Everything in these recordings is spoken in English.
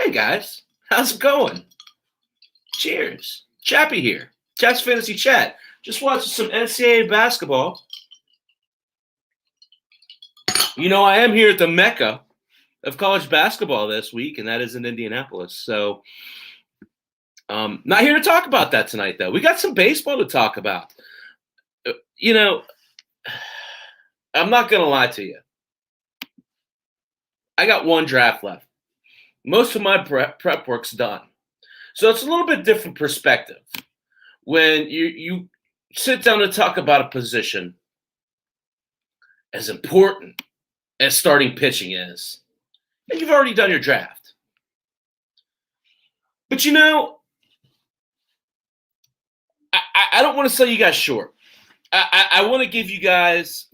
Hey guys, how's it going? Cheers. Chappy here. Chap's Fantasy Chat. Just watching some NCAA basketball. You know, I am here at the Mecca of college basketball this week, and that is in Indianapolis. So, not here to talk about that tonight, though. We got some baseball to talk about. You know, I'm not going to lie to you. I got one draft left. Most of my prep work's done. So it's a little bit different perspective when you sit down to talk about a position as important as starting pitching is, and you've already done your draft. But you know, I don't want to sell you guys short. I want to give you guys,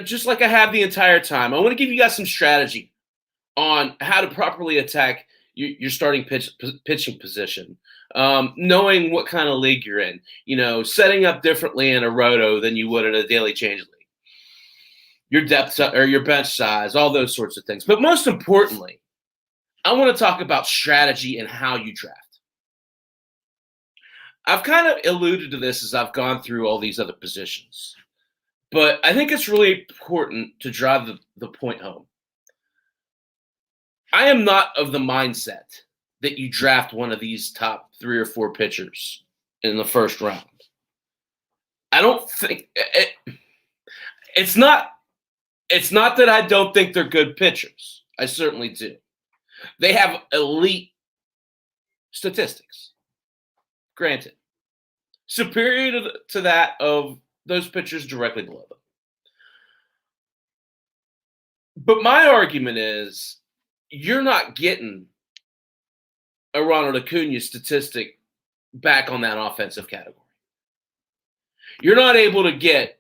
just like I have the entire time, I want to give you guys some strategy on how to properly attack your starting pitching position, knowing what kind of league you're in, setting up differently in a roto than you would in a daily change league, your depth or your bench size, all those sorts of things. But most importantly, I want to talk about strategy and how you draft. I've kind of alluded to this as I've gone through all these other positions, but I think it's really important to drive the point home. I am not of the mindset that you draft one of these top 3 or 4 pitchers in the first round. I don't think it's not that I don't think they're good pitchers. I certainly do. They have elite statistics. Granted, superior to that of those pitchers directly below them. But my argument is, you're not getting a Ronald Acuna statistic back on that offensive category. You're not able to get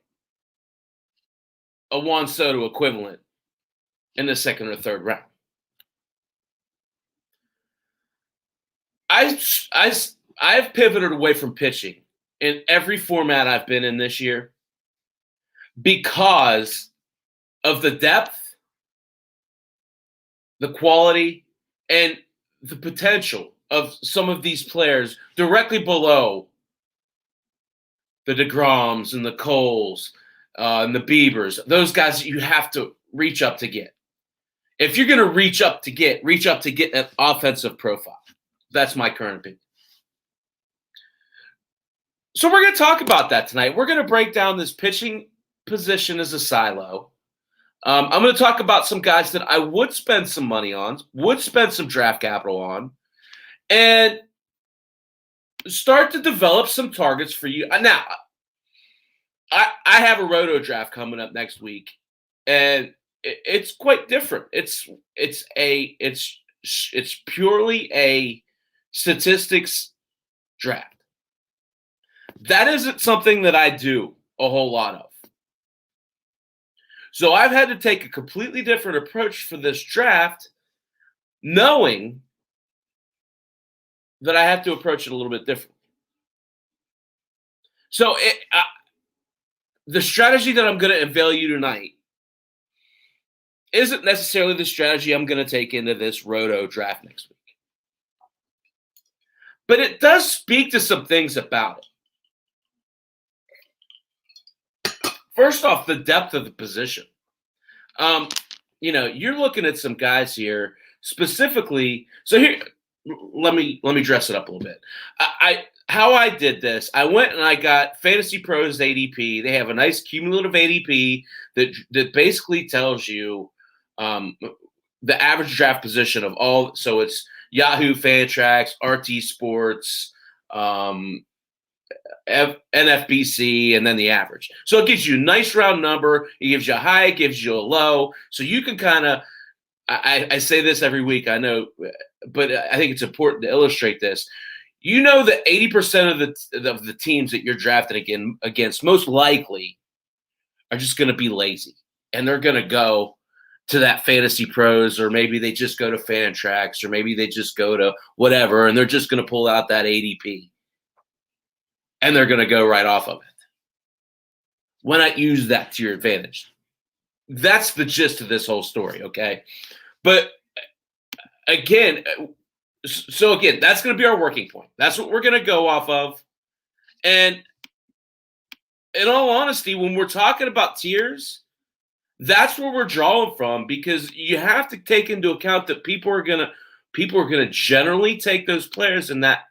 a Juan Soto equivalent in the second or third round. I've pivoted away from pitching in every format I've been in this year because of the depth, the quality, and the potential of some of these players directly below the DeGroms and the Coles and the Biebers, those guys that you have to reach up to get. If you're going to reach up to get an offensive profile. That's my current opinion. So we're going to talk about that tonight. We're going to break down this pitching position as a silo. I'm going to talk about some guys that I would spend some money on, would spend some draft capital on, and start to develop some targets for you. Now, I have a roto draft coming up next week, and it's quite different. It's purely a statistics draft. That isn't something that I do a whole lot of. So I've had to take a completely different approach for this draft, knowing that I have to approach it a little bit differently. So the strategy that I'm going to unveil you tonight isn't necessarily the strategy I'm going to take into this roto draft next week. But it does speak to some things about it. First off, the depth of the position. You're looking at some guys here specifically. So here, let me dress it up a little bit. How I did this, I went and I got Fantasy Pros ADP. They have a nice cumulative ADP that basically tells you the average draft position of all. So it's Yahoo, Fantrax, RT Sports, NFBC, and then the average. So it gives you a nice round number. It gives you a high, it gives you a low. So you can kind of, I say this every week, I know, but I think it's important to illustrate this. You know that 80% of the teams that you're drafting against most likely are just going to be lazy. And they're going to go to that Fantasy Pros, or maybe they just go to Fantrax, or maybe they just go to whatever, and they're just going to pull out that ADP. And they're going to go right off of it. Why not use that to your advantage? That's the gist of this whole story, okay? But again, so again, that's going to be our working point. That's what we're going to go off of. And in all honesty, when we're talking about tiers, that's where we're drawing from, because you have to take into account that people are going to generally take those players in that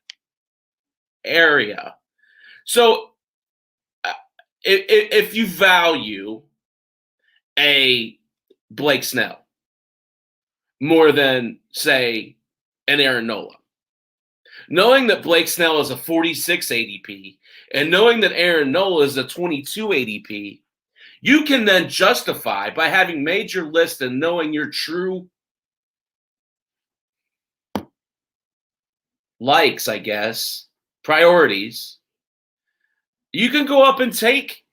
area. So if you value a Blake Snell more than, say, an Aaron Nola, knowing that Blake Snell is a 46 ADP and knowing that Aaron Nola is a 22 ADP, you can then justify, by having made your list and knowing your true likes, I guess, priorities, you can go up and take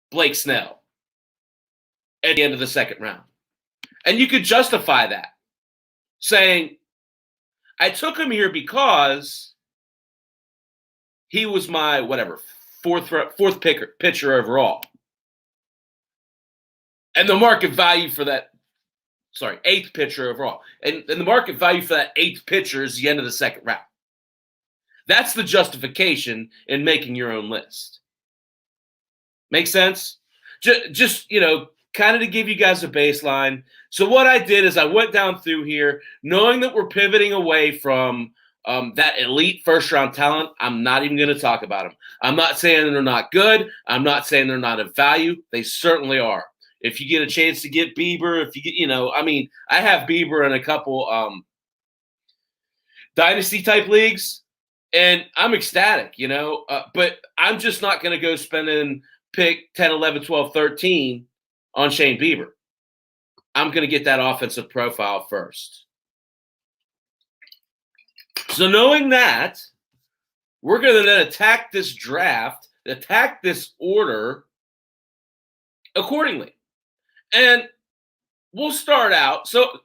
Blake Snell at the end of the second round. And you could justify that, saying, I took him here because he was my, fourth pitcher overall. And the market value for that, eighth pitcher overall. And the market value for that eighth pitcher is the end of the second round. That's the justification in making your own list. Make sense? Just kind of to give you guys a baseline. So what I did is I went down through here, knowing that we're pivoting away from that elite first-round talent. I'm not even going to talk about them. I'm not saying they're not good. I'm not saying they're not of value. They certainly are. If you get a chance to get Bieber, if you get, I have Bieber in a couple dynasty-type leagues, and I'm ecstatic, but I'm just not going to go spending pick 10, 11, 12, 13 on Shane Bieber. I'm going to get that offensive profile first. So knowing that, we're going to then attack this draft, attack this order accordingly. And we'll start out. So I'm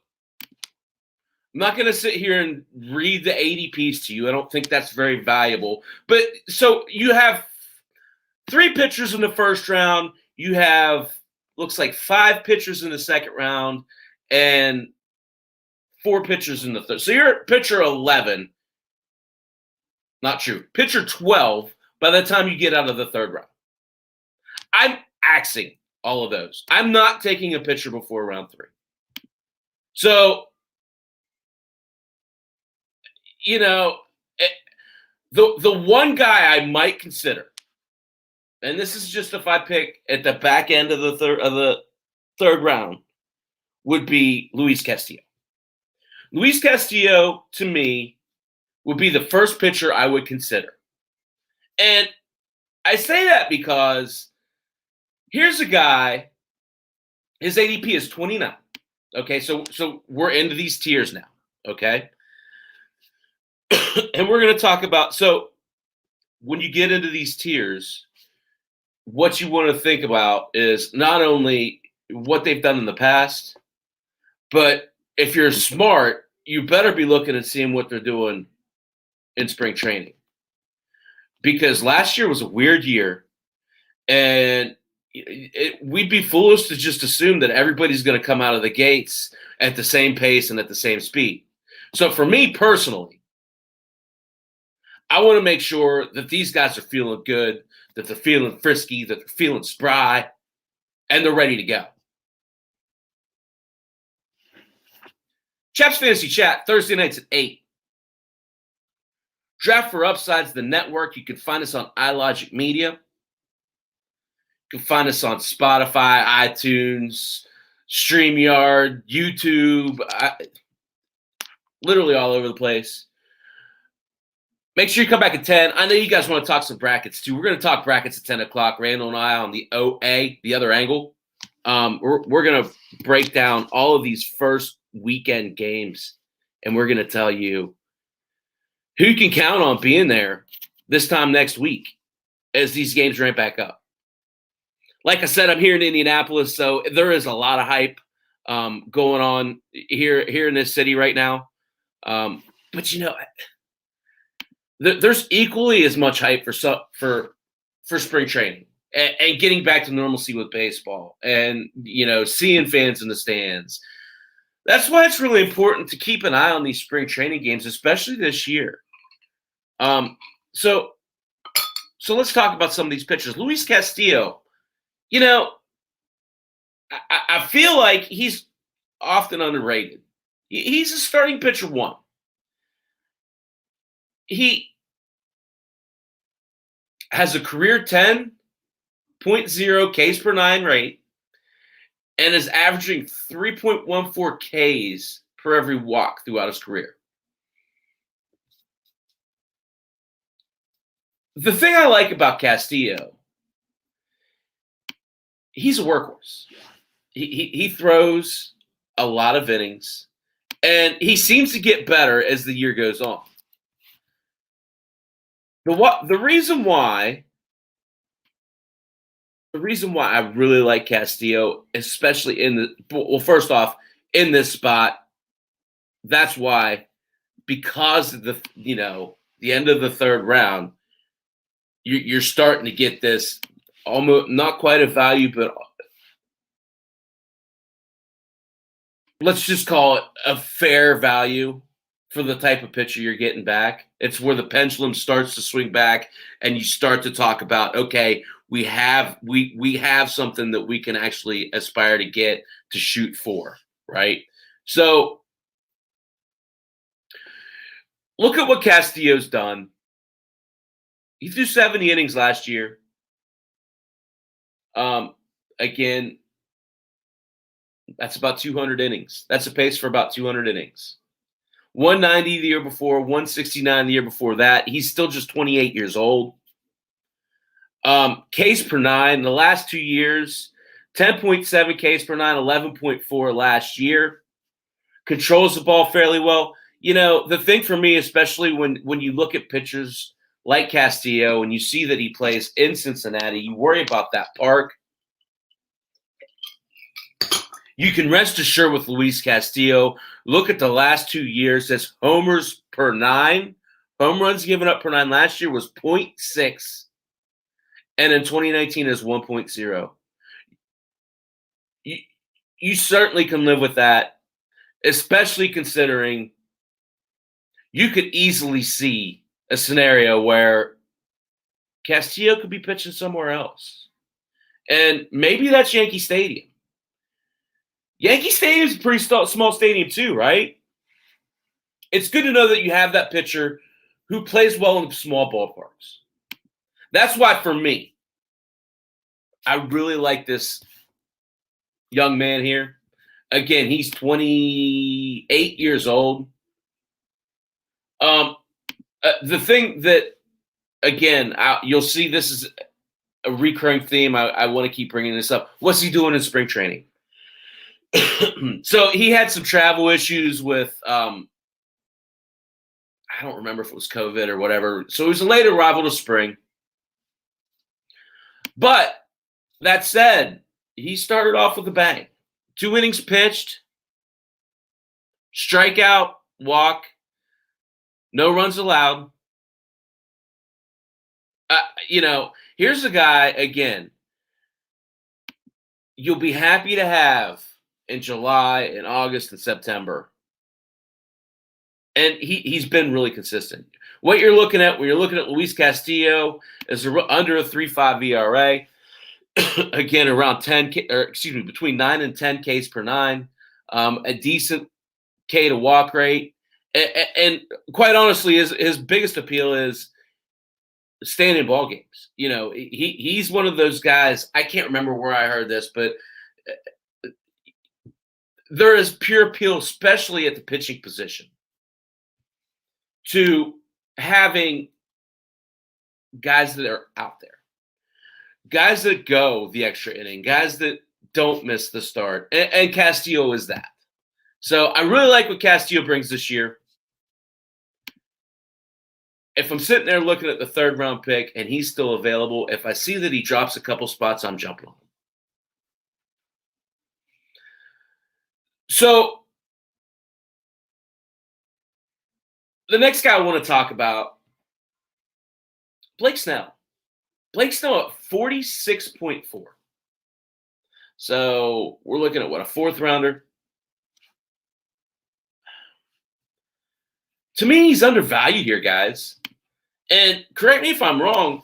not going to sit here and read the ADPs to you. I don't think that's very valuable. But so you have 3 pitchers in the first round. You have, looks like 5 pitchers in the second round and 4 pitchers in the third. So you're at pitcher 11. Not true. Pitcher 12 by the time you get out of the third round. I'm axing all of those. I'm not taking a pitcher before round 3. So, the one guy I might consider, and this is just if I pick at the back end of the third round, would be Luis Castillo. Luis Castillo, to me, would be the first pitcher I would consider. And I say that because here's a guy, his ADP is 29. Okay, so we're into these tiers now, okay? And we're going to talk about, so when you get into these tiers, what you want to think about is not only what they've done in the past, but if you're smart, you better be looking and seeing what they're doing in spring training. Because last year was a weird year, and we'd be foolish to just assume that everybody's going to come out of the gates at the same pace and at the same speed. So for me personally, I want to make sure that these guys are feeling good, that they're feeling frisky, that they're feeling spry, and they're ready to go. Chap's Fantasy Chat, Thursday nights at 8. Draft for Upside's the network. You can find us on iLogic Media. You can find us on Spotify, iTunes, StreamYard, YouTube, literally all over the place. Make sure you come back at 10. I know you guys want to talk some brackets, too. We're going to talk brackets at 10 o'clock. Randall and I on the OA, the other angle. We're going to break down all of these first weekend games, and we're going to tell you who you can count on being there this time next week as these games ramp back up. Like I said, I'm here in Indianapolis, so there is a lot of hype going on here in this city right now. But there's equally as much hype for spring training and getting back to normalcy with baseball, and seeing fans in the stands. That's why it's really important to keep an eye on these spring training games, especially this year. Um, so so let's talk about some of these pitchers. Luis Castillo, you know, I feel like he's often underrated. He's a starting pitcher one. He has a career 10.0 Ks per nine rate and is averaging 3.14 Ks per every walk throughout his career. The thing I like about Castillo, he's a workhorse. He throws a lot of innings, and he seems to get better as the year goes on. The reason why I really like Castillo, especially first off, in this spot, that's why, because of the end of the third round, you're starting to get this almost not quite a value, but let's just call it a fair value for the type of pitcher you're getting back. It's where the pendulum starts to swing back, and you start to talk about, okay, we have something that we can actually aspire to get to shoot for, right? So look at what Castillo's done. He threw 70 innings last year. Again, that's about 200 innings. That's a pace for about 200 innings. 190 the year before, 169 the year before that. He's still just 28 years old. Ks per nine in the last 2 years, 10.7 Ks per nine, 11.4 last year. Controls the ball fairly well. The thing for me, especially when you look at pitchers like Castillo and you see that he plays in Cincinnati, you worry about that park. You can rest assured with Luis Castillo, look at the last 2 years. That's homers per nine. Home runs given up per nine last year was 0.6. And in 2019 is 1.0. You certainly can live with that, especially considering you could easily see a scenario where Castillo could be pitching somewhere else. And maybe that's Yankee Stadium. Yankee Stadium is a pretty small stadium too, right? It's good to know that you have that pitcher who plays well in small ballparks. That's why, for me, I really like this young man here. Again, he's 28 years old. The thing that, again, you'll see this is a recurring theme. I want to keep bringing this up. What's he doing in spring training? So he had some travel issues with, I don't remember if it was COVID or whatever. So it was a late arrival to spring. But that said, he started off with a bang. 2 innings pitched, strikeout, walk, no runs allowed. Here's a guy, again, you'll be happy to have in July and August and September. And he's been really consistent. What you're looking at when you're looking at Luis Castillo is under a 3.5 ERA. Again, around between 9 and 10 Ks per nine, a decent K to walk rate, and quite honestly, his biggest appeal is staying in ball games. He's one of those guys. I can't remember where I heard this, but there is pure appeal, especially at the pitching position, to having guys that are out there. Guys that go the extra inning, guys that don't miss the start. And Castillo is that. So I really like what Castillo brings this year. If I'm sitting there looking at the third round pick and he's still available, if I see that he drops a couple spots, I'm jumping on him. So the next guy I want to talk about, Blake Snell. Blake Snell at 46.4. So we're looking at what, a fourth rounder? To me, he's undervalued here, guys. And correct me if I'm wrong,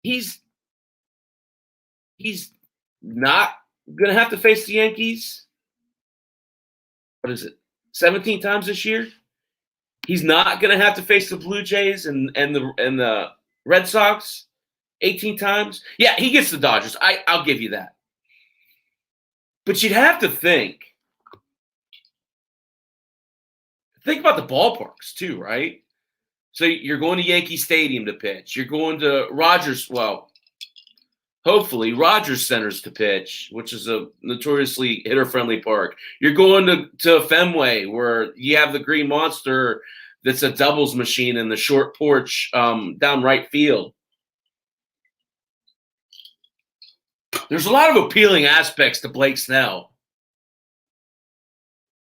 he's not going to have to face the Yankees. What is it? 17 times this year? He's not going to have to face the Blue Jays and the Red Sox 18 times. Yeah, he gets the Dodgers. I'll give you that. But you'd have to think about the ballparks too, right? So you're going to Yankee Stadium to pitch. You're going to hopefully Rogers Centers to pitch, which is a notoriously hitter-friendly park. You're going to Fenway, where you have the Green Monster that's a doubles machine in the short porch down right field. There's a lot of appealing aspects to Blake Snell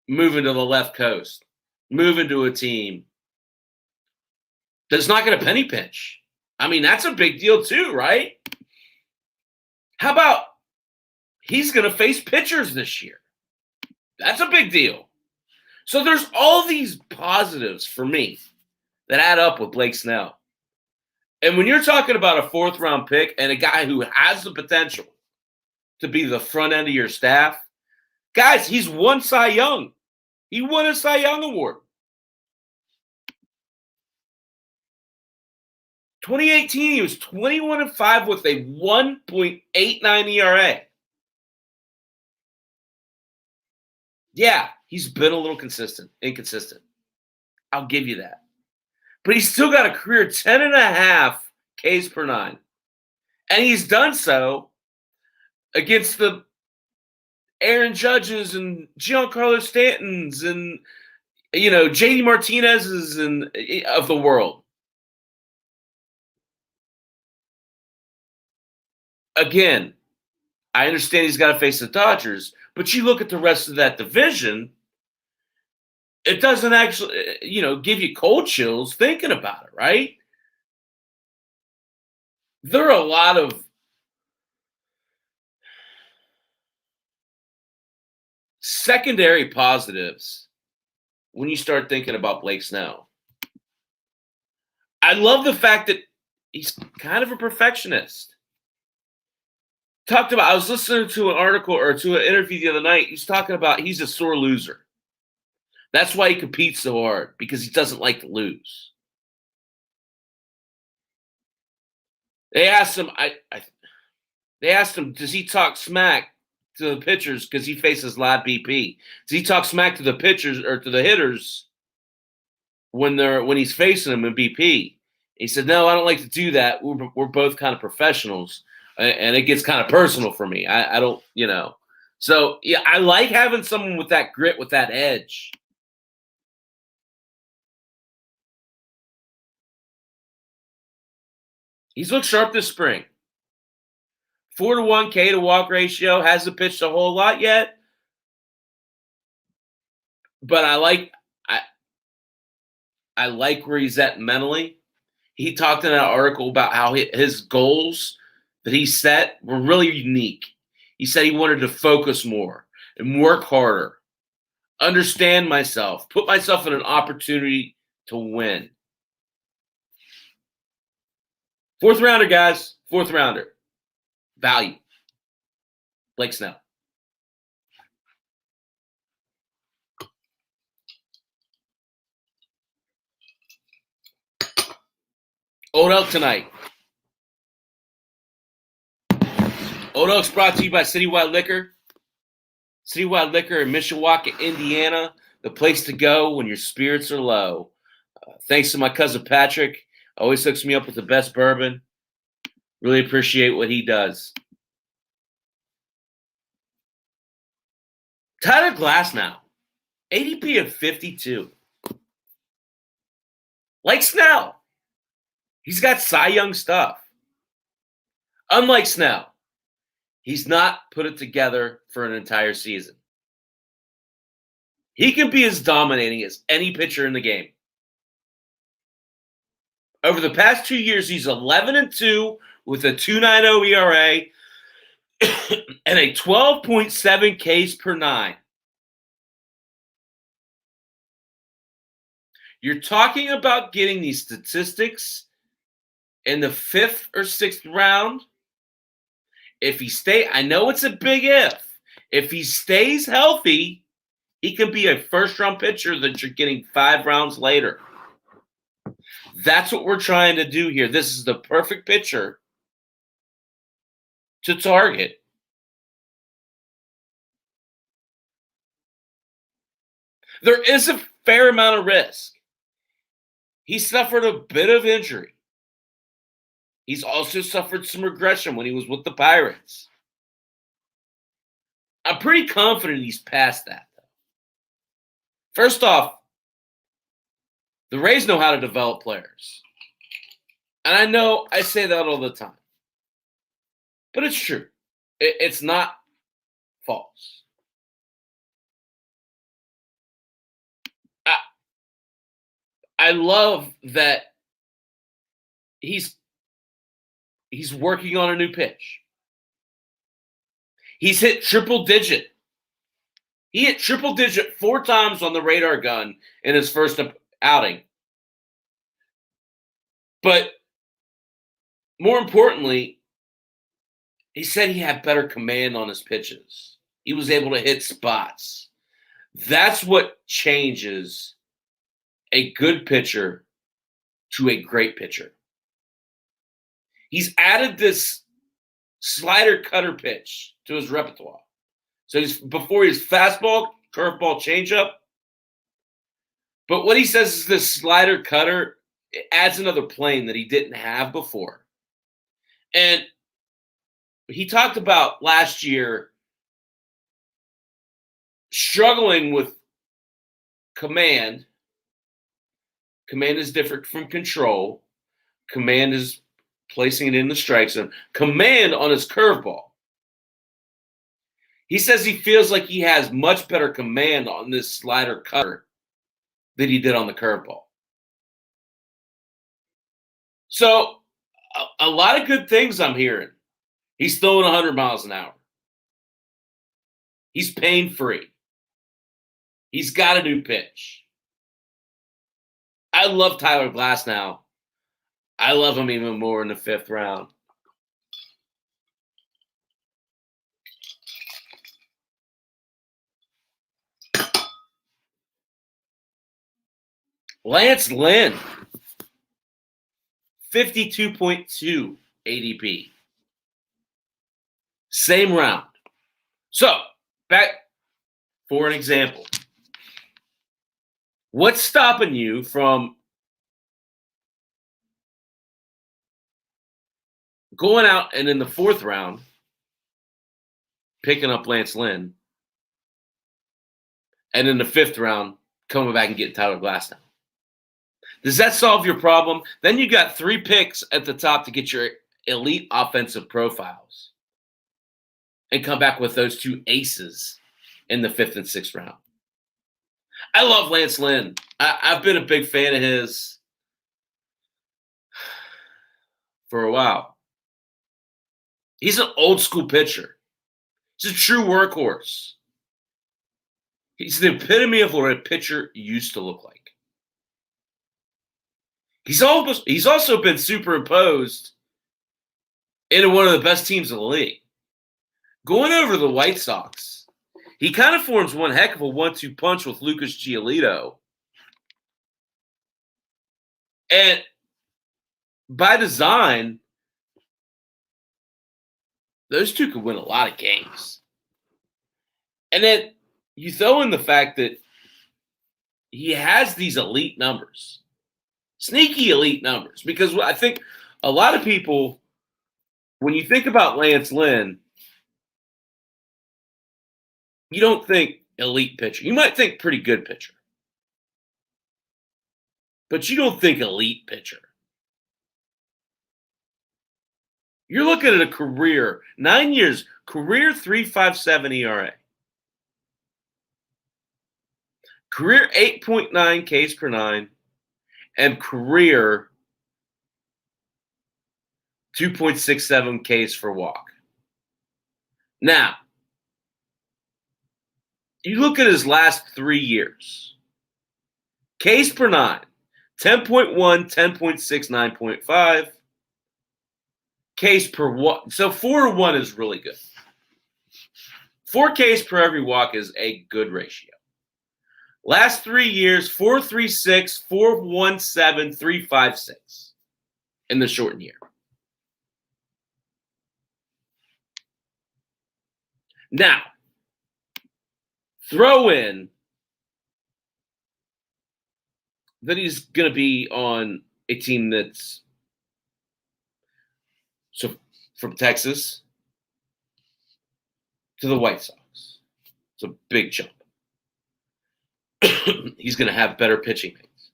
moving to the left coast, moving to a team that's not going to penny pinch. I mean, that's a big deal too, right? How about he's going to face pitchers this year? That's a big deal. So there's all these positives for me that add up with Blake Snell. And when you're talking about a fourth-round pick and a guy who has the potential to be the front end of your staff, guys, he's won Cy Young. He won a Cy Young award. 2018, he was 21-5 with a 1.89 ERA. Yeah, he's been a little inconsistent. I'll give you that. But he's still got a career 10.5 Ks per 9. And he's done so against the Aaron Judges and Giancarlo Stantons and, JD Martinez's of the world. Again, I understand he's got to face the Dodgers, but you look at the rest of that division, it doesn't actually, give you cold chills thinking about it, right? There are a lot of secondary positives when you start thinking about Blake Snell. I love the fact that he's kind of a perfectionist. I was listening to an article or to an interview the other night. He's talking about he's a sore loser. That's why he competes so hard, because he doesn't like to lose. They asked him, does he talk smack to the pitchers because he faces live BP? Does he talk smack to the pitchers or to the hitters when he's facing them in BP? He said, no, I don't like to do that. We're both kind of professionals, and it gets kind of personal for me. I don't, So, yeah, I like having someone with that grit, with that edge. He's looked sharp this spring. 4-to-1 K to walk ratio. Hasn't pitched a whole lot yet. But I like where he's at mentally. He talked in that article about how his goals that he set were really unique. He said he wanted to focus more and work harder, understand myself, put myself in an opportunity to win. Fourth rounder, guys. Fourth rounder. Value. Blake Snell. Old Elk tonight. Old Elk's brought to you by Citywide Liquor. Citywide Liquor in Mishawaka, Indiana. The place to go when your spirits are low. Thanks to my cousin Patrick. Always hooks me up with the best bourbon. Really appreciate what he does. Tyler Glasnow. ADP of 52. Like Snell. He's got Cy Young stuff. Unlike Snell, he's not put it together for an entire season. He can be as dominating as any pitcher in the game. Over the past 2 years, he's 11-2 with a 2.90 ERA and a 12.7 Ks per 9. You're talking about getting these statistics in the 5th or 6th round. If he I know it's a big if. If he stays healthy, he can be a first-round pitcher that you're getting 5 rounds later. That's what we're trying to do here. This is the perfect pitcher to target. There is a fair amount of risk. He suffered a bit of injury. He's also suffered some regression when he was with the Pirates. I'm pretty confident he's past that, though. First off, the Rays know how to develop players. And I know I say that all the time. But it's true. It's not false. I love that he's working on a new pitch. He's hit triple digit. He hit triple digit 4 times on the radar gun in his first outing. But more importantly, he said he had better command on his pitches. He was able to hit spots. That's what changes a good pitcher to a great pitcher. He's added this slider cutter pitch to his repertoire. So before his fastball, curveball, changeup. But what he says is this slider cutter, it adds another plane that he didn't have before. And he talked about last year struggling with command. Command is different from control. Command is placing it in the strike zone. Command on his curveball. He says he feels like he has much better command on this slider cutter than he did on the curveball. So, a lot of good things I'm hearing. He's throwing 100 miles an hour. He's pain-free. He's got a new pitch. I love Tyler Glasnow. I love him even more in the 5th round. Lance Lynn, 52.2 ADP. Same round. So, back for an example. What's stopping you from going out and in the 4th round, picking up Lance Lynn, and in the 5th round, coming back and getting Tyler Glasnow? Does that solve your problem? Then you got 3 picks at the top to get your elite offensive profiles and come back with those 2 aces in the 5th and 6th round. I love Lance Lynn. I've been a big fan of his for a while. He's an old school pitcher. He's a true workhorse. He's the epitome of what a pitcher used to look like. He's also been superimposed into one of the best teams in the league. Going over to the White Sox, he kind of forms one heck of a 1-2 punch with Lucas Giolito. And by design, those two could win a lot of games. And then you throw in the fact that he has these elite numbers. Sneaky elite numbers. Because I think a lot of people, when you think about Lance Lynn, you don't think elite pitcher. You might think pretty good pitcher. But you don't think elite pitcher. You're looking at a career, 9 years, career 3.57 ERA. Career 8.9 Ks per 9. And career 2.67 Ks for walk. Now, you look at his last 3 years. Ks per 9, 10.1, 10.6, 9.5. Case per walk. So 4-1 is really good. 4 Ks per every walk is a good ratio. Last 3 years, 4.36, 4.17, 3.56 in the shortened year. Now, throw in that he's going to be on a team that's so from Texas to the White Sox. It's a big jump. He's going to have better pitching things.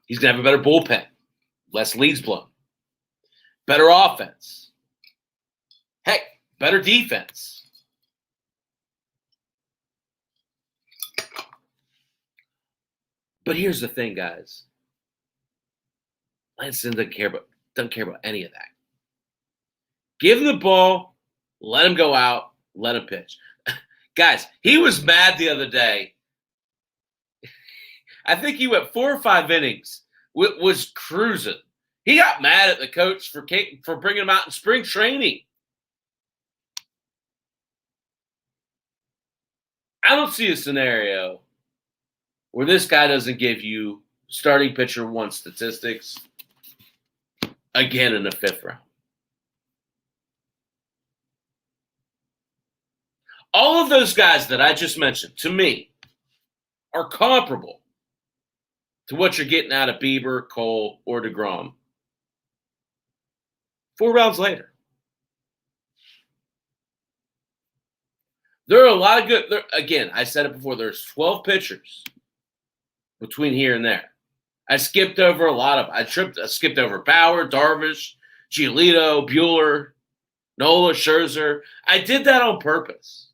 He's going to have a better bullpen, less leads blown, better offense. Heck, better defense. But here's the thing, guys. Lance Lynn doesn't care about any of that. Give him the ball, let him go out, let him pitch. Guys, he was mad the other day. I think he went 4 or 5 innings, was cruising. He got mad at the coach for bringing him out in spring training. I don't see a scenario where this guy doesn't give you starting pitcher 1 statistics again in the 5th round. All of those guys that I just mentioned, to me, are comparable to what you're getting out of Bieber, Cole, or DeGrom 4 rounds later. There are a lot of good – again, I said it before. There's 12 pitchers between here and there. I skipped over a lot of – I skipped over Bauer, Darvish, Giolito, Buehler, Nola, Scherzer. I did that on purpose.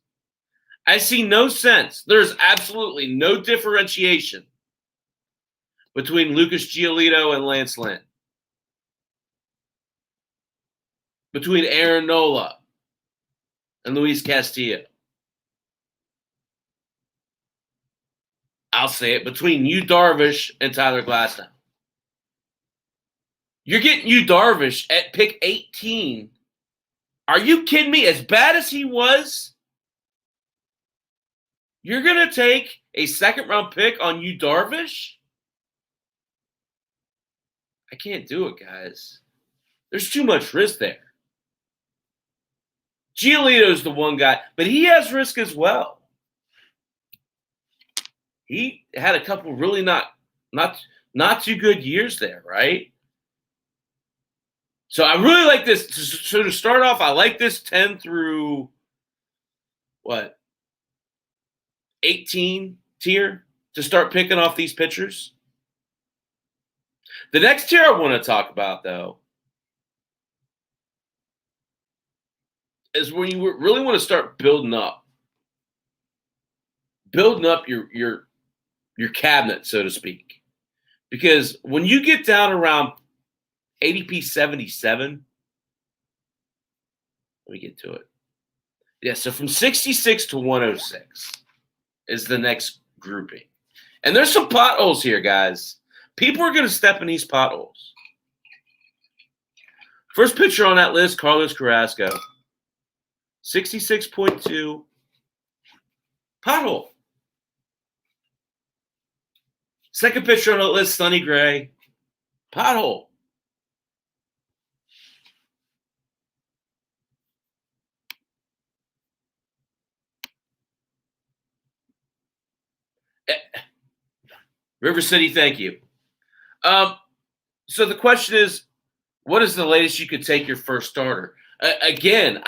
I see no sense. There's absolutely no differentiation between Lucas Giolito and Lance Lynn, between Aaron Nola and Luis Castillo. I'll say it, between Yu Darvish and Tyler Glasnow. You're getting Yu Darvish at pick 18. Are you kidding me? As bad as he was, you're going to take a 2nd-round pick on Yu Darvish? I can't do it, guys. There's too much risk there. Giolito's the one guy, but he has risk as well. He had a couple really not too good years there, right? So I really like this. So to start off, I like this 10 through 18 tier to start picking off these pitchers. The next tier I want to talk about, though, is where you really want to start building up your cabinet, so to speak. Because when you get down around ADP 77, let me get to it. Yeah, so from 66 to 106 is the next grouping. And there's some potholes here, guys. People are going to step in these potholes. First pitcher on that list, Carlos Carrasco. 66.2. Pothole. Second pitcher on that list, Sonny Gray. Pothole. River City, thank you. So the question is, what is the latest you could take your first starter? Again,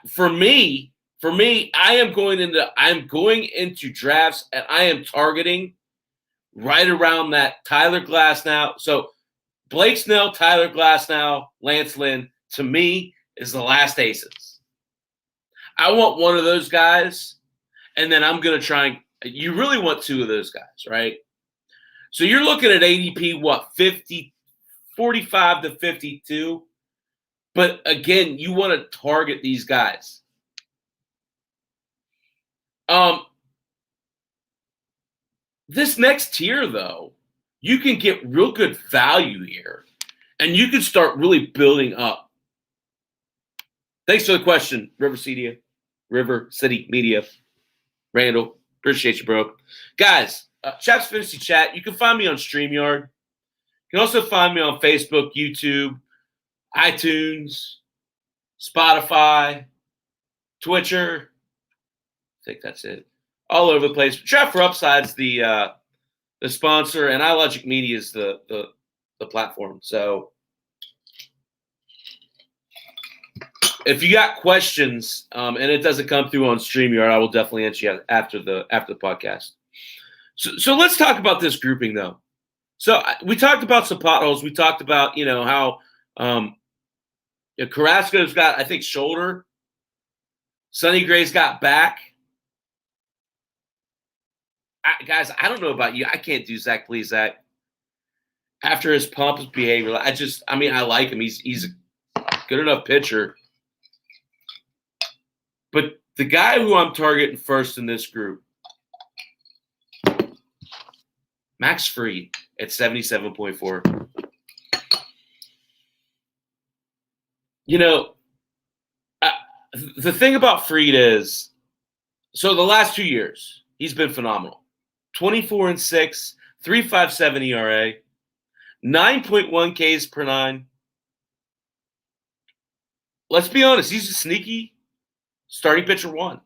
for me, I am going into drafts and I am targeting right around that Tyler Glasnow. So Blake Snell, Tyler Glasnow, Lance Lynn, to me, is the last aces. I want one of those guys, and then I'm going to try and – you really want 2 of those guys, right? So you're looking at ADP, 45 to 52. But again, you want to target these guys. This next tier, though, you can get real good value here, and you can start really building up. Thanks for the question, River City Media. Randall, appreciate you, bro. Guys, Chap's Fantasy Chat, you can find me on StreamYard. You can also find me on Facebook, YouTube, iTunes, Spotify, Twitcher. I think that's it. All over the place. Trap for Upside's the sponsor, and iLogic Media is the platform. So if you got questions and it doesn't come through on StreamYard, I will definitely answer you after the podcast. So let's talk about this grouping, though. So we talked about some potholes. We talked about, how Carrasco's got, I think, shoulder. Sonny Gray's got back. Guys, I don't know about you. I can't do Zach, please, Zach. After his pompous behavior, I like him. He's a good enough pitcher. But the guy who I'm targeting first in this group, Max Fried at 77.4. The thing about Fried is, so the last 2 years, he's been phenomenal. 24-6, 3.57 ERA, 9.1 Ks per nine. Let's be honest, he's a sneaky starting pitcher one.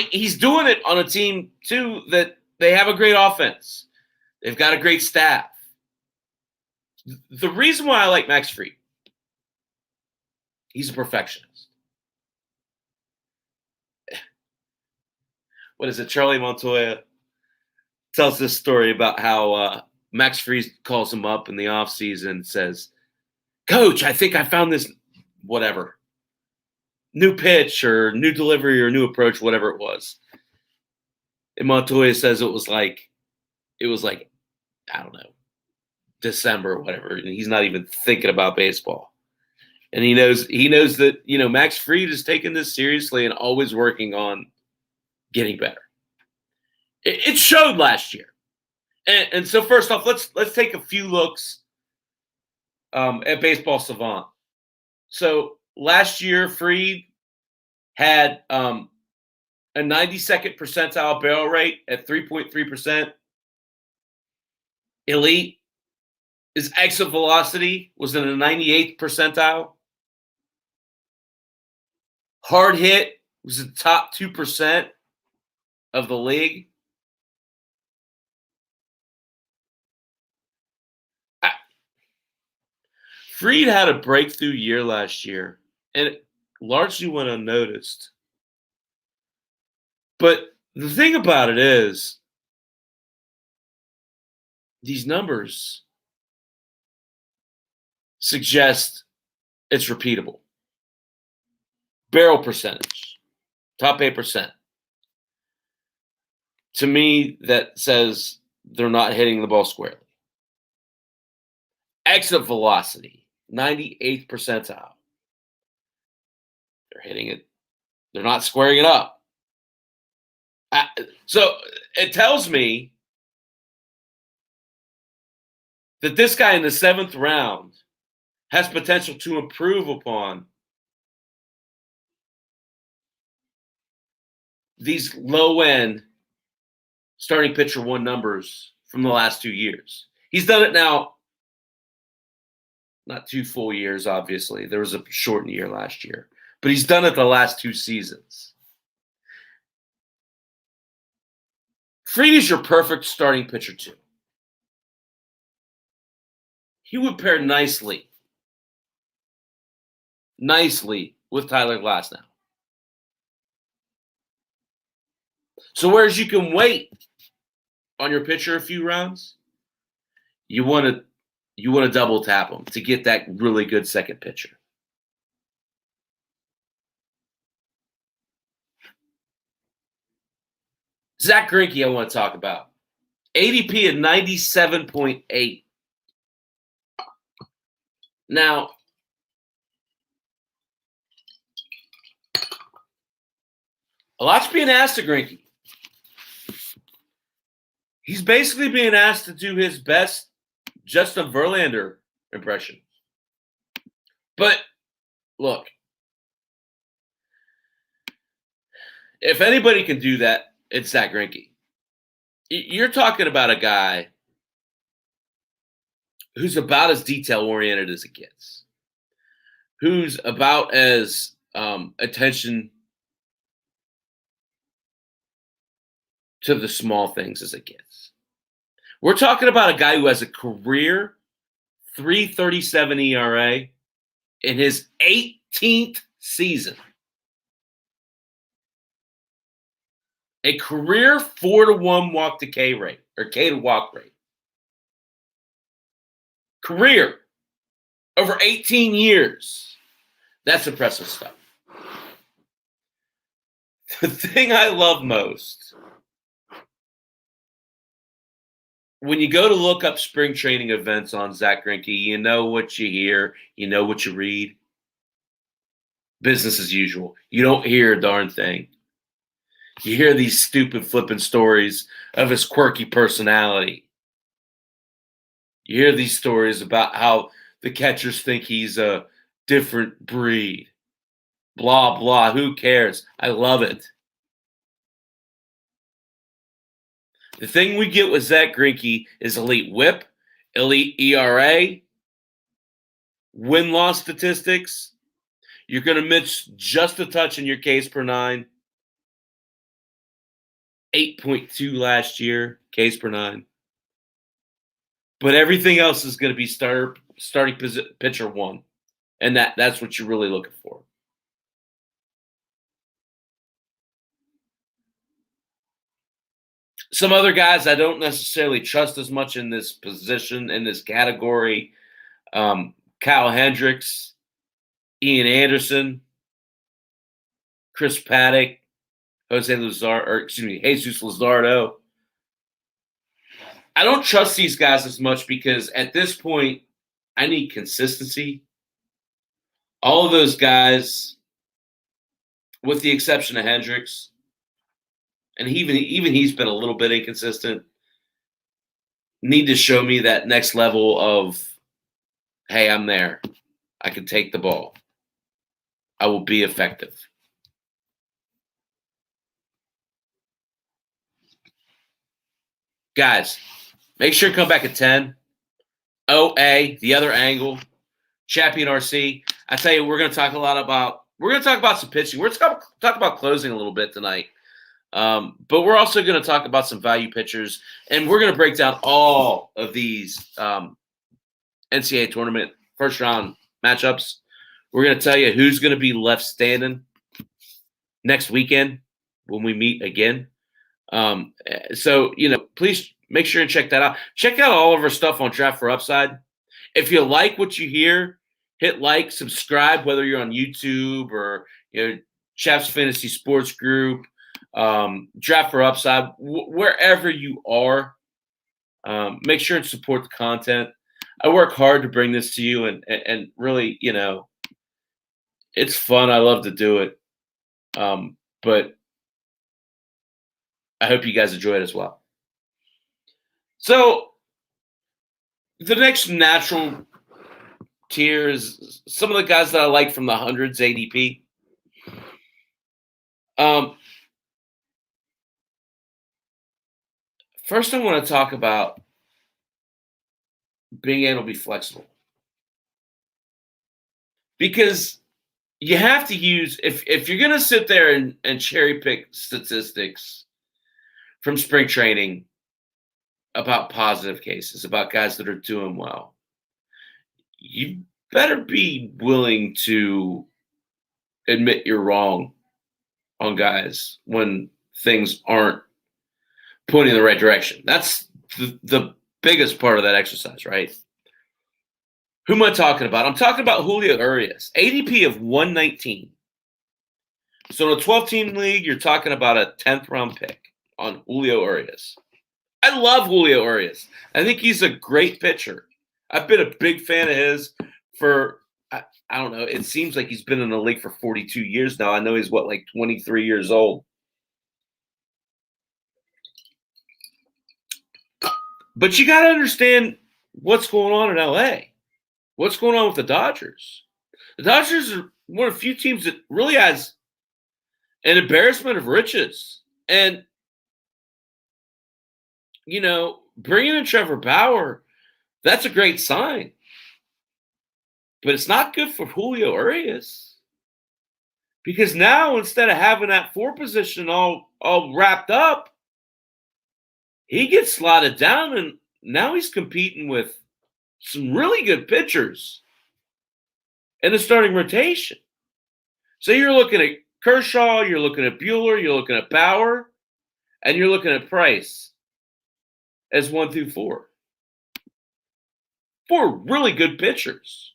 He's doing it on a team, too, that they have a great offense. They've got a great staff. The reason why I like Max Fried, he's a perfectionist. What is it? Charlie Montoya tells this story about how Max Fried calls him up in the offseason and says, "Coach, I think I found this whatever. New pitch or new delivery or new approach, whatever it was." And Montoya says it was like, I don't know, December or whatever. And he's not even thinking about baseball. And he knows that, Max Fried is taking this seriously and always working on getting better. It showed last year. And so first off, let's take a few looks at Baseball Savant. So last year, Fried had a 92nd percentile barrel rate at 3.3%. Elite, his exit velocity was in the 98th percentile. Hard hit was the top 2% of the league. Fried had a breakthrough year last year, and it largely went unnoticed. But the thing about it is, these numbers suggest it's repeatable. Barrel percentage, top 8%. To me, that says they're not hitting the ball squarely. Exit velocity, 98th percentile. They're hitting it. They're not squaring it up. So it tells me that this guy in the 7th round has potential to improve upon these low-end starting pitcher one numbers from the last 2 years. He's done it now, not 2 full years, obviously. There was a shortened year last year. But he's done it the last 2 seasons. Fried is your perfect starting pitcher, too. He would pair nicely with Tyler Glasnow. So whereas you can wait on your pitcher a few rounds, you want to double tap him to get that really good second pitcher. Zach Greinke, I want to talk about. ADP at 97.8. Now, A lot's being asked of Greinke. He's basically being asked to do his best Justin Verlander impression. But look, if anybody can do that, it's Zach Greinke. You're talking about a guy who's about as detail-oriented as it gets, who's about as attention to the small things as it gets. We're talking about a guy who has a career 3.37 ERA in his 18th season. A career 4-to-1 walk to K rate, or K to walk rate. Career over 18 years. That's impressive stuff. The thing I love most, when you go to look up spring training events on Zach Greinke, you know what you hear, you know what you read. Business as usual. You don't hear a darn thing. You hear these stupid flippant stories of his quirky personality. You hear these stories about how the catchers think he's a different breed. Blah, blah. Who cares? I love it. The thing we get with Zach Greinke is elite whip, elite ERA, win-loss statistics. You're going to miss just a touch in your Ks per nine. 8.2 last year, Ks per nine. But everything else is going to be starting pitcher one. And that's what you're really looking for. Some other guys I don't necessarily trust as much in this position, in this category. Kyle Hendricks, Ian Anderson, Chris Paddock, Jesus Luzardo. I don't trust these guys as much because at this point, I need consistency. All of those guys, with the exception of Hendricks, and even he's been a little bit inconsistent, need to show me that next level of, hey, I'm there. I can take the ball. I will be effective. Guys, make sure to come back at 10. OA, the other angle, Chappie and RC. I tell you, we're going to talk about some pitching. We're going to talk about closing a little bit tonight. But we're also going to talk about some value pitchers, and we're going to break down all of these NCAA tournament first round matchups. We're going to tell you who's going to be left standing next weekend when we meet again. So, please make sure and check that out. Check out all of our stuff on Draft for Upside. If you like what you hear, hit like, subscribe, whether you're on YouTube or Chap's Fantasy Sports Group, Draft for Upside, wherever you are. Make sure and support the content. I work hard to bring this to you, and really, it's fun. I love to do it. But I hope you guys enjoy it as well. So the next natural tier is some of the guys that I like from the hundreds ADP. First, I want to talk about being able to be flexible. Because you have to use, if you're going to sit there and cherry pick statistics from spring training about positive cases, about guys that are doing well, you better be willing to admit you're wrong on guys when things aren't pointing in the right direction. That's the biggest part of that exercise, right? Who am I talking about? I'm talking about Julio Urias, ADP of 119. So in a 12-team league, you're talking about a 10th round pick on Julio Urias. I love Julio Urias. I think he's a great pitcher. I've been a big fan of his for, I don't know, it seems like he's been in the league for 42 years now. I know he's, 23 years old. But you got to understand what's going on in LA. What's going on with the Dodgers? The Dodgers are one of the few teams that really has an embarrassment of riches. And, bringing in Trevor Bauer, that's a great sign. But it's not good for Julio Urias. Because now, instead of having that 4 position all wrapped up, he gets slotted down, and now he's competing with some really good pitchers in the starting rotation. So you're looking at Kershaw, you're looking at Buehler, you're looking at Bauer, and you're looking at Price as 1 through 4. 4 really good pitchers.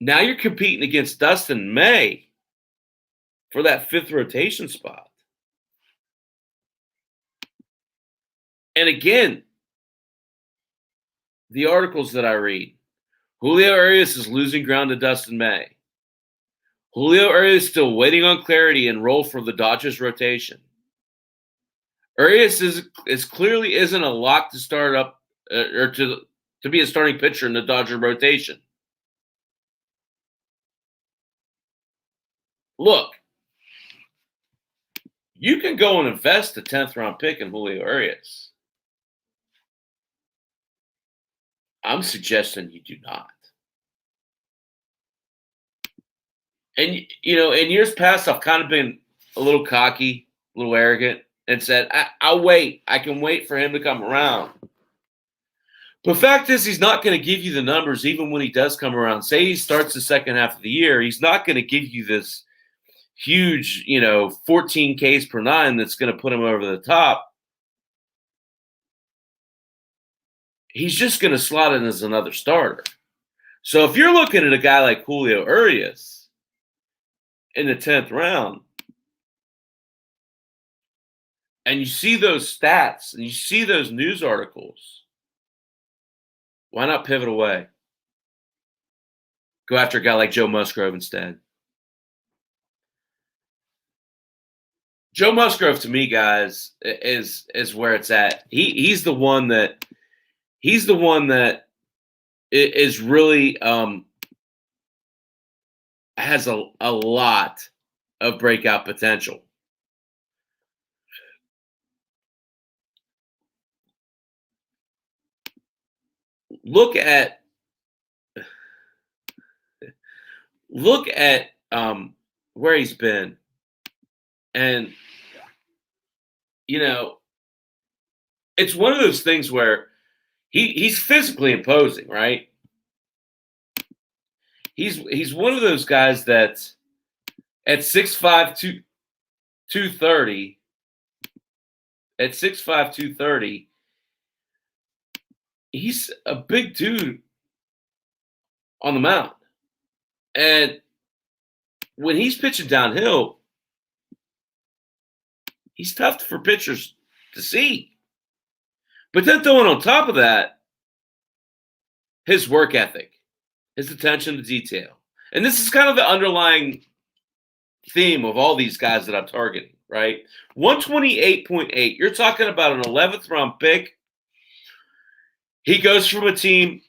Now you're competing against Dustin May for that 5th rotation spot. And again, the articles that I read, Julio Urias is losing ground to Dustin May. Julio Urias is still waiting on clarity and role for the Dodgers rotation. Urias is clearly isn't a lock to start up or to be a starting pitcher in the Dodger rotation. Look, you can go and invest a 10th round pick in Julio Urias. I'm suggesting you do not. And, in years past, I've kind of been a little cocky, a little arrogant, and said, I'll wait. I can wait for him to come around. But the fact is, he's not going to give you the numbers even when he does come around. Say he starts the second half of the year, he's not going to give you this huge, 14 Ks per 9 that's going to put him over the top. He's just going to slot in as another starter. So if you're looking at a guy like Julio Urias in the 10th round, and you see those stats and you see those news articles, why not pivot away? Go after a guy like Joe Musgrove instead. Joe Musgrove, to me, guys, is where it's at. He's the one that is really has a lot of breakout potential. Look at where he's been, and it's one of those things where he's physically imposing, right? He's one of those guys that at 6'5", 230, at 6'5", 230, he's a big dude on the mound. And when he's pitching downhill, he's tough for pitchers to see. But then throwing on top of that, his work ethic, his attention to detail. And this is kind of the underlying theme of all these guys that I'm targeting, right? 128.8. You're talking about an 11th round pick. He goes from a team.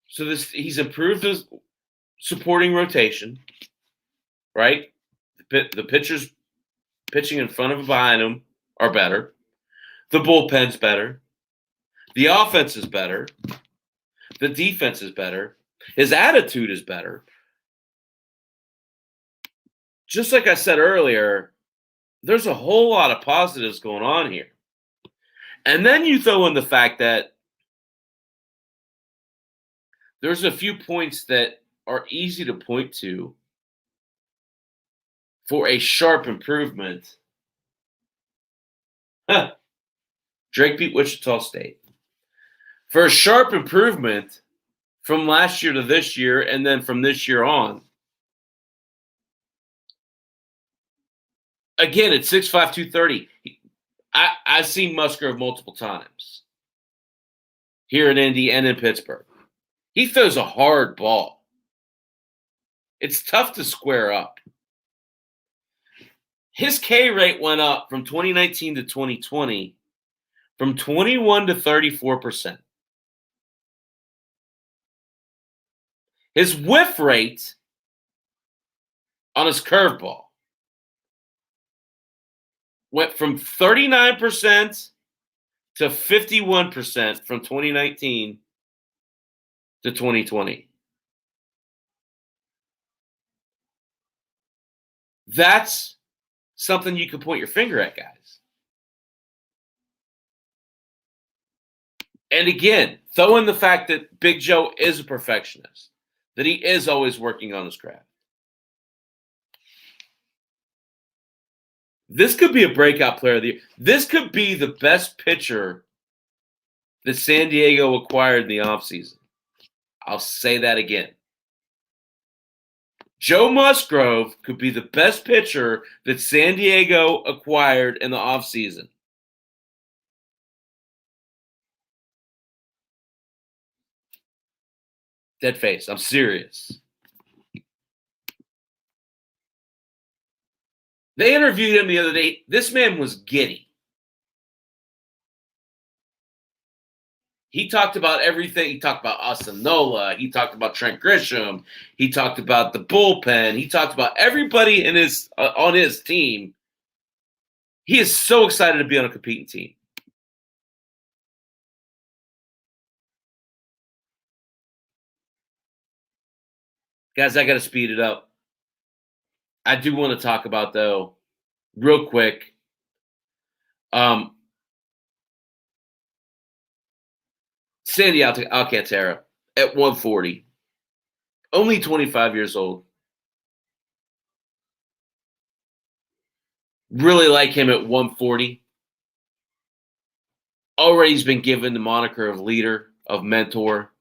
So he's improved his supporting rotation, right? The pitchers pitching in front of and behind him are better. The bullpen's better. The offense is better. The defense is better. His attitude is better. Just like I said earlier, there's a whole lot of positives going on here. And then you throw in the fact that there's a few points that are easy to point to for a sharp improvement. Drake beat Wichita State. For a sharp improvement from last year to this year and then from this year on. Again, at 6'5", 230, I've seen Musgrove multiple times here in Indy and in Pittsburgh. He throws a hard ball. It's tough to square up. His K rate went up from 2019 to 2020 from 21 to 34%. His whiff rate on his curveball went from 39% to 51% from 2019 to 2020. That's something you can point your finger at, guys. And again, throw in the fact that Big Joe is a perfectionist, that he is always working on his craft. This could be a breakout player of the year. This could be the best pitcher that San Diego acquired in the offseason. I'll say that again. Joe Musgrove could be the best pitcher that San Diego acquired in the offseason. Dead face. I'm serious. They interviewed him the other day. This man was giddy. He talked about everything. He talked about Asanola. He talked about Trent Grisham. He talked about the bullpen. He talked about everybody in his on his team. He is so excited to be on a competing team. Guys, I got to speed it up. I do want to talk about, though, real quick. Sandy Alcantara at 140, only 25 years old. Really like him at 140. Already he's been given the moniker of leader, of mentor.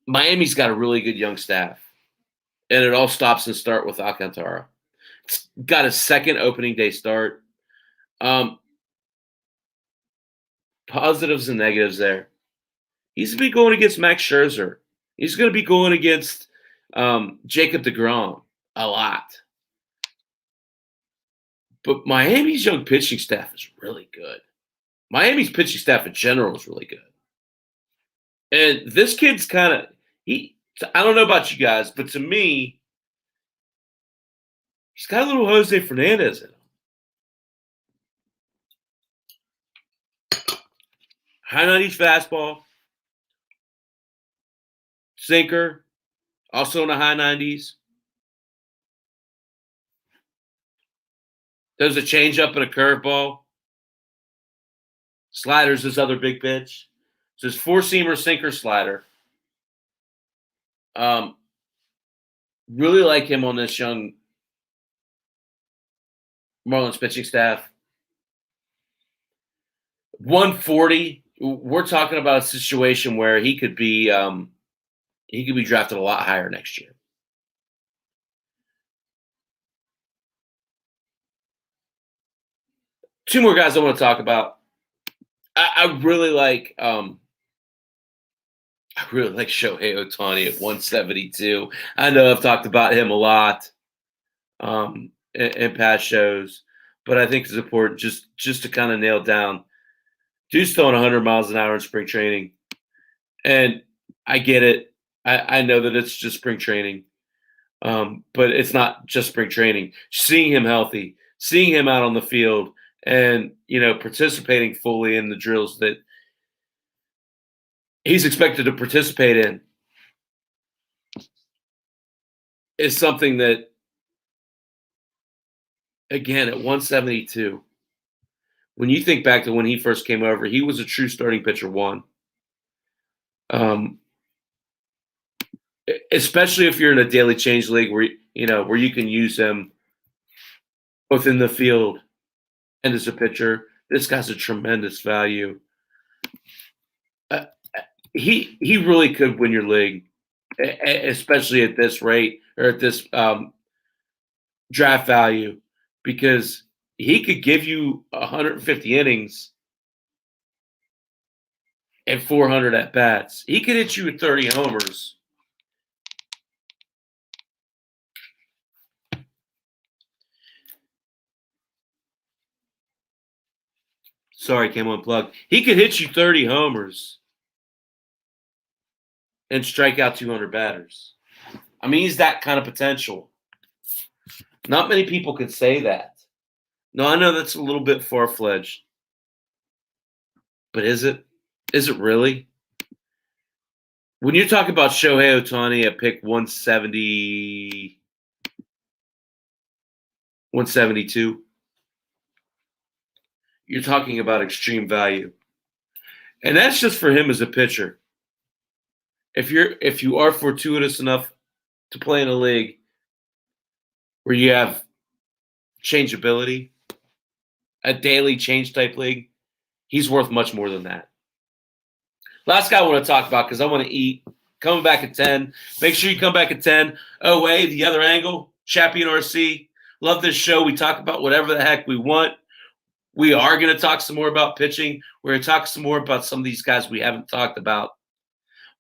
Miami's got a really good young staff, and it all stops and starts with Alcantara. It's got a second opening day start. Positives and negatives there. He's going to be going against Max Scherzer. He's going to be going against Jacob deGrom a lot. But Miami's young pitching staff is really good. Miami's pitching staff in general is really good. And this kid's kind of I don't know about you guys, but to me, he's got a little Jose Fernandez in him. High 90s fastball, sinker, also in the high 90s. There's a changeup and a curveball. Slider's his other big pitch. So it's four-seamer, sinker, slider. Really like him on this young Marlins pitching staff. 140. We're talking about a situation where he could be drafted a lot higher next year. Two more guys I want to talk about. I really like Shohei Ohtani at 172. I know I've talked about him a lot in past shows, but I think it's important just to kind of nail down. Dude's throwing 100 miles an hour in spring training, and I get it. I know that it's just spring training, but it's not just spring training. Seeing him healthy, seeing him out on the field, and participating fully in the drills that he's expected to participate in is something that, again, at 172, when you think back to when he first came over, he was a true starting pitcher one. Especially if you're in a daily change league where you can use him both in the field and as a pitcher. This guy's a tremendous value. He really could win your league, especially at this rate or at this draft value, because he could give you 150 innings and 400 at bats. He could hit you with 30 homers Sorry, came unplugged. He could hit you 30 homers and strike out 200 batters. I mean, he's that kind of potential. Not many people could say that. No, I know that's a little bit far-fetched. But is it? Is it really? When you talk about Shohei Ohtani at pick 170, 172, you're talking about extreme value. And that's just for him as a pitcher. If you are fortuitous enough to play in a league where you have changeability, a daily change type league, he's worth much more than that. Last guy I want to talk about because I want to eat. Coming back at 10. Make sure you come back at 10. Oh, wait, the other angle, Chappie and RC. Love this show. We talk about whatever the heck we want. We are going to talk some more about pitching. We're going to talk some more about some of these guys we haven't talked about.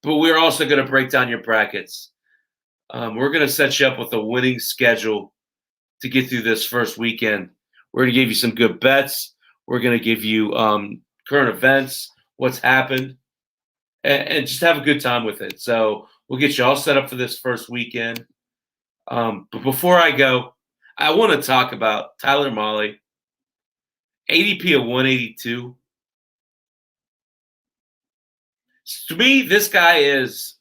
But we're also going to break down your brackets. We're going to set you up with a winning schedule to get through this first weekend. We're going to give you some good bets. We're going to give you current events, what's happened, and just have a good time with it. So we'll get you all set up for this first weekend. But before I go, I want to talk about Tyler Mahle, ADP of 182. To me, this guy is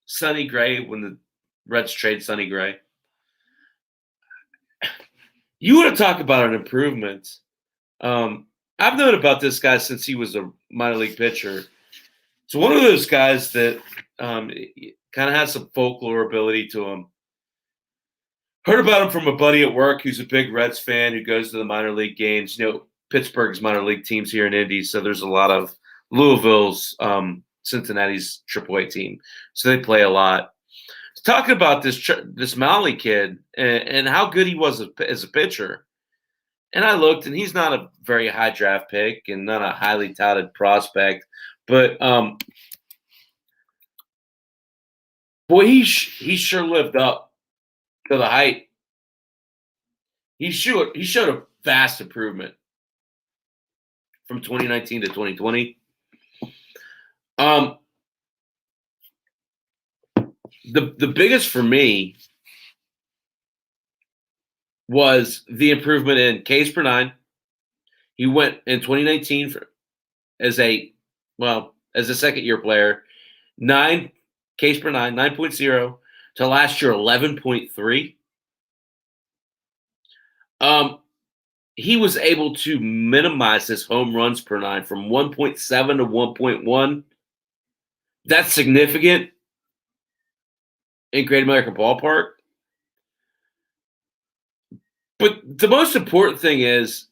Sonny Gray when the Reds trade Sonny Gray. You want to talk about an improvement. I've known about this guy since he was a minor league pitcher. It's one of those guys that kind of has some folklore ability to him. Heard about him from a buddy at work who's a big Reds fan who goes to the minor league games. You know, Pittsburgh's minor league teams here in Indy, so there's a lot of Louisville's, Cincinnati's AAA team. So they play a lot. Talking about this Mahle kid and how good he was as a pitcher. And I looked, and he's not a very high draft pick and not a highly touted prospect. But, boy, he sure lived up to the hype. He showed a vast improvement from 2019 to 2020. The biggest for me was the improvement in Ks per nine. He went in 2019 as a second-year player, 9 Ks per nine, 9.0, to last year 11.3. He was able to minimize his home runs per nine from 1.7 to 1.1. That's significant in Great American Ballpark. But the most important thing is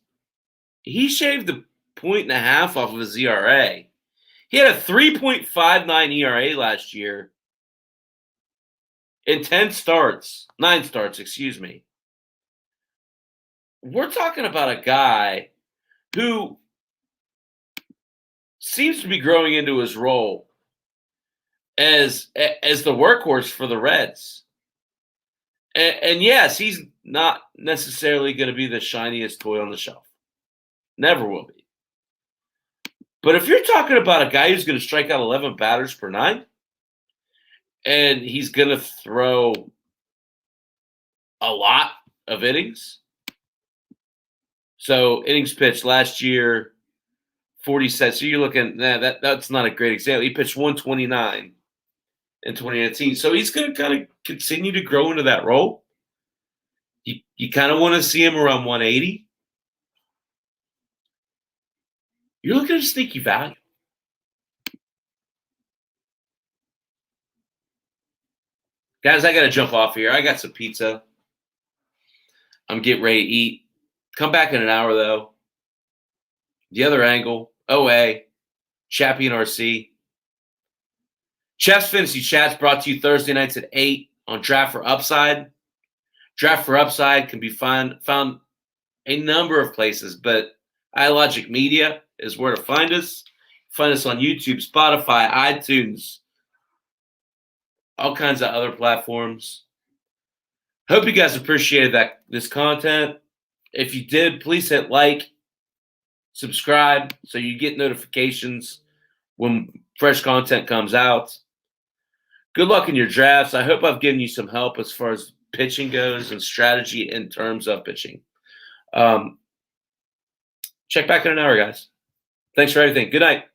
he shaved a 1.5 off of his ERA. He had a 3.59 ERA last year in 9 starts, excuse me. We're talking about a guy who seems to be growing into his role as the workhorse for the Reds. And yes, he's not necessarily going to be the shiniest toy on the shelf. Never will be. But if you're talking about a guy who's going to strike out 11 batters per nine, and he's going to throw a lot of innings. So innings pitched last year, 47. So you're looking, that's not a great example. He pitched 129 in 2019. So he's going to kind of continue to grow into that role. You kind of want to see him around 180. You're looking at a sneaky value. Guys, I got to jump off here. I got some pizza. I'm getting ready to eat. Come back in an hour, though. The other angle, OA, Chappie and RC. Chap's Fantasy Chat's brought to you Thursday nights at 8 on Draft for Upside. Draft for Upside can be found a number of places, but iLogic Media is where to find us. Find us on YouTube, Spotify, iTunes, all kinds of other platforms. Hope you guys appreciated this content. If you did, please hit like, subscribe so you get notifications when fresh content comes out. Good luck in your drafts. I hope I've given you some help as far as pitching goes and strategy in terms of pitching. Check back in an hour, guys. Thanks for everything. Good night.